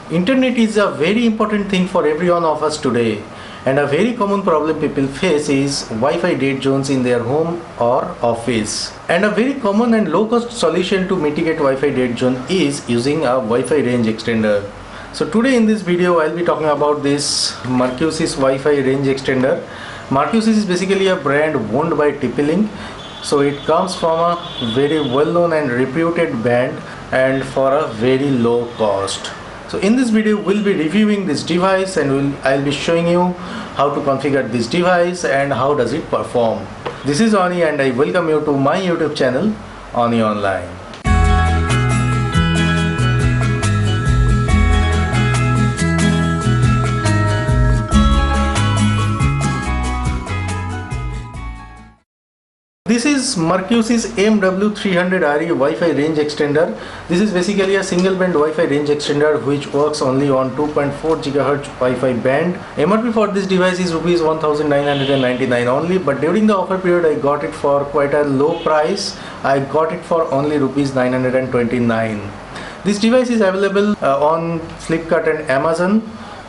Internet is a very important thing for every one of us today, and a very common problem people face is Wi-Fi dead zones in their home or office. And a very common and low-cost solution to mitigate Wi-Fi dead zone is using a Wi-Fi range extender. So today in this video I'll be talking about this Marcusys Wi-Fi range extender. Marcusys is basically a brand owned by TP-Link. So it comes from a very well-known and reputed brand and for a very low cost. So in this video we'll be reviewing this device and I'll be showing you how to configure this device and how does it perform. This is Oni and I welcome you to my YouTube channel, Oni Online. This is Marcusys MW300RE Wi-Fi range extender. This is basically a single band Wi-Fi range extender which works only on 2.4 GHz Wi-Fi band. MRP for this device is Rs 1999 only, but during the offer period I got it for quite a low price. I got it for only Rs 929. This device is available on Flipkart and Amazon.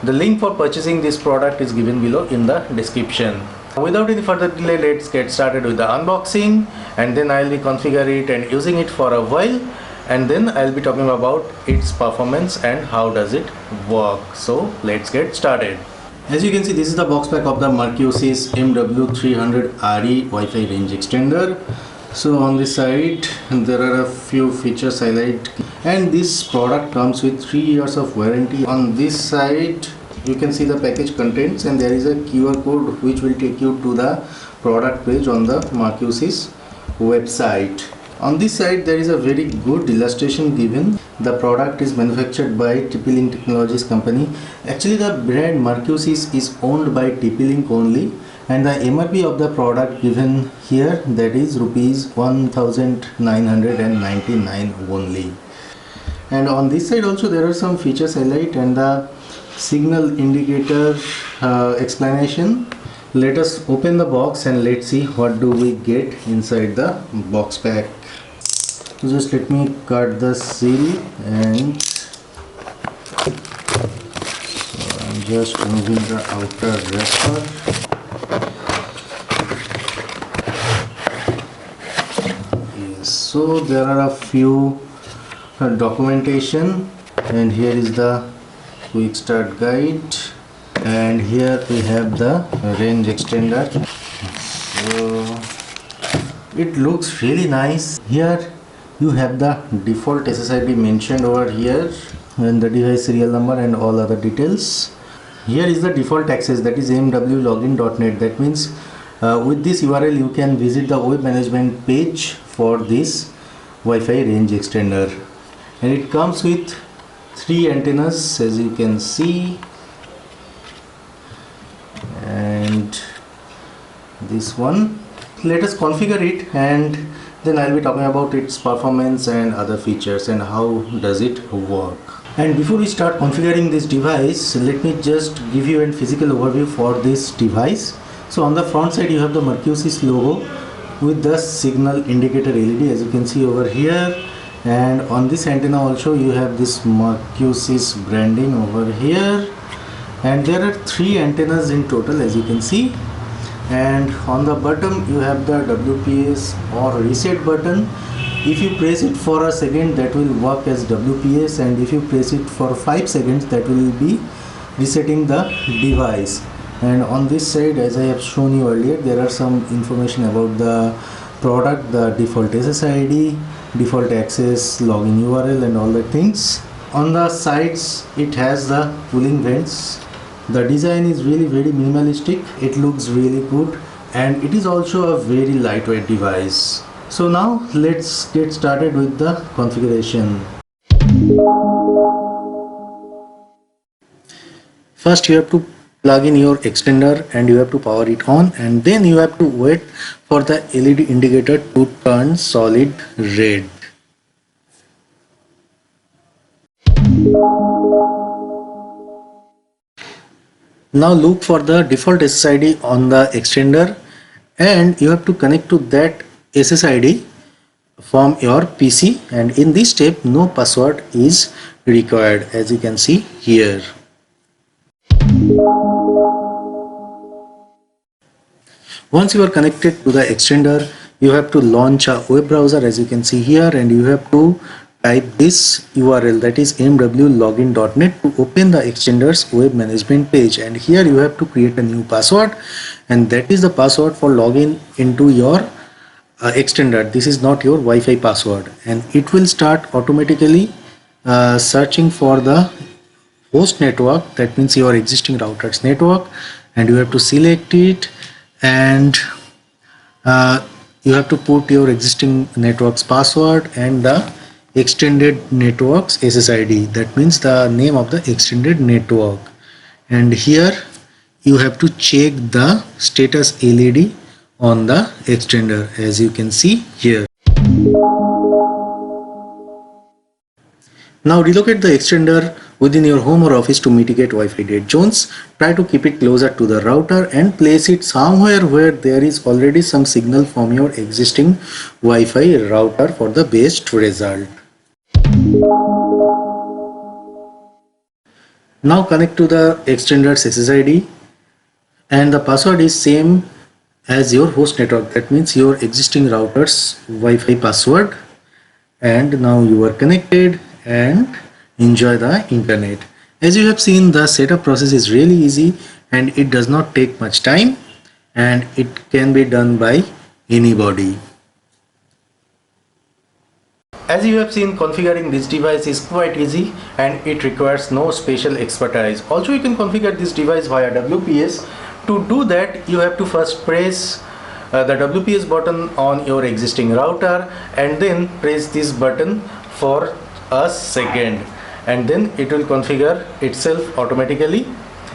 The link for purchasing this product is given below in the description. Without any further delay, let's get started with the unboxing, and then I'll be configuring it and using it for a while, and then I'll be talking about its performance and how does it work. So let's get started. As you can see, this is the box pack of the Marcusys MW300RE Wi-Fi range extender. So on this side there are a few features highlight, and this product comes with 3 years of warranty. On this side you can see the package contents, and there is a QR code which will take you to the product page on the Marcusys website. On this side there is a very good illustration given. The product is manufactured by TP-Link Technologies company. Actually the brand Marcusys is owned by TP-Link only, and the MRP of the product given here, that is Rs 1999 only. And on this side also there are some features highlight and the signal indicator explanation. Let us open the box and let's see what do we get inside the box pack. So just let me cut the seal, and so I'm just removing the outer wrapper. Yes, so there are a few documentation, and here is the quick start guide, and here we have the range extender. So it looks really nice. Here you have the default SSID mentioned over here, and the device serial number and all other details. Here is the default access, that is mwlogin.net. that means with this URL you can visit the web management page for this Wi-Fi range extender, and it comes with 3 antennas as you can see, and this one. Let us configure it and then I'll be talking about its performance and other features and how does it work. And before we start configuring this device, let me just give you a physical overview for this device. So on the front side you have the Marcusys logo with the signal indicator LED, as you can see over here. And on this antenna also you have this Marcusys branding over here, and there are 3 antennas in total, as you can see. And on the bottom you have the WPS or reset button. If you press it for a second, that will work as WPS, and if you press it for 5 seconds, that will be resetting the device. And on this side, as I have shown you earlier, there are some information about the product, the default SSID, default access, login URL and all the things. On the sides it has the cooling vents. The design is really very minimalistic. It looks really good, and it is also a very lightweight device. So now let's get started with the configuration. First you have to plug in your extender and you have to power it on, and then you have to wait for the LED indicator to turn solid red. Now look for the default SSID on the extender, and you have to connect to that SSID from your PC, and in this step no password is required, as you can see here. Once you are connected to the extender, you have to launch a web browser, as you can see here, and you have to type this URL, that is mwlogin.net, to open the extender's web management page. And here you have to create a new password, and that is the password for login into your extender. This is not your Wi-Fi password, and it will start automatically searching for the host network, that means your existing router's network, and you have to select it, and you have to put your existing network's password and the extended network's SSID, that means the name of the extended network. And here you have to check the status LED on the extender, as you can see here. Now relocate the extender within your home or office to mitigate Wi-Fi dead zones. Try to keep it closer to the router and place it somewhere where there is already some signal from your existing Wi-Fi router for the best result. Now connect to the extender's SSID, and the password is same as your host network, that means your existing router's Wi-Fi password. And now you are connected and enjoy the internet. As you have seen, the setup process is really easy and it does not take much time, and it can be done by anybody. As you have seen, configuring this device is quite easy and it requires no special expertise. Also, you can configure this device via WPS. To do that, you have to first press the WPS button on your existing router, and then press this button for a second, and then it will configure itself automatically,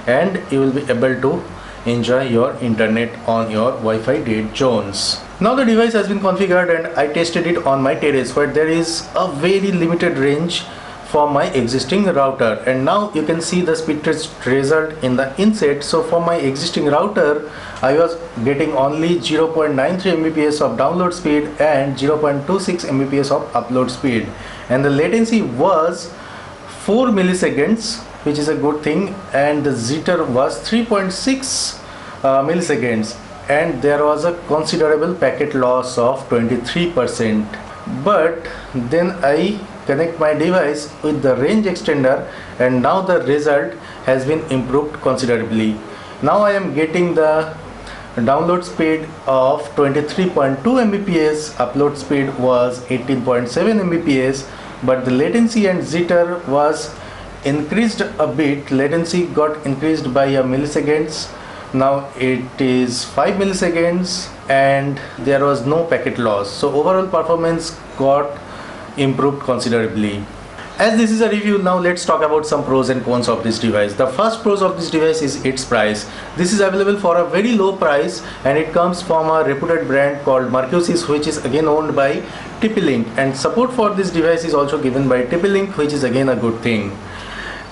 and you will be able to enjoy your internet on your Wi-Fi dead zones. Now the device has been configured and I tested it on my terrace, where there is a very limited range for my existing router, and now you can see the speed test result in the inset. So for my existing router, I was getting only 0.93 Mbps of download speed and 0.26 Mbps of upload speed, and the latency was 4 milliseconds, which is a good thing, and the jitter was 3.6 milliseconds, and there was a considerable packet loss of 23%. But then I connect my device with the range extender, and now the result has been improved considerably. Now I am getting the download speed of 23.2 Mbps, upload speed was 18.7 Mbps, but the latency and jitter was increased a bit. Latency got increased by a milliseconds. Now it is 5 milliseconds, and there was no packet loss. So overall performance got improved considerably. As this is a review, now let's talk about some pros and cons of this device. The first pros of this device is its price. This is available for a very low price, and it comes from a reputed brand called Marcosys, which is again owned by TP-Link, and support for this device is also given by TP-Link, which is again a good thing.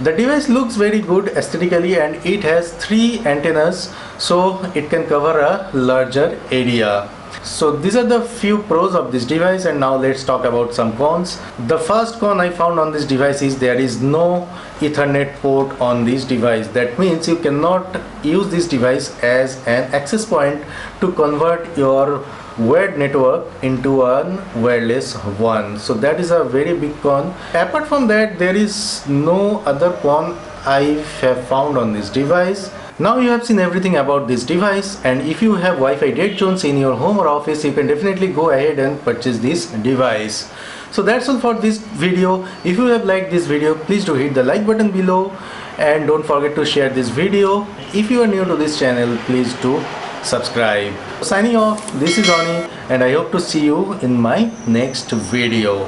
The device looks very good aesthetically, and it has 3 antennas, so it can cover a larger area. So these are the few pros of this device, and now let's talk about some cons. The first con I found on this device is there is no Ethernet port on this device. That means you cannot use this device as an access point to convert your wired network into a wireless one. So that is a very big con. Apart from that, there is no other con I have found on this device. Now you have seen everything about this device, and if you have Wi-Fi dead zones in your home or office, you can definitely go ahead and purchase this device. So that's all for this video. If you have liked this video, please do hit the like button below, and don't forget to share this video. If you are new to this channel, please do subscribe. Signing off, this is Oni, and I hope to see you in my next video.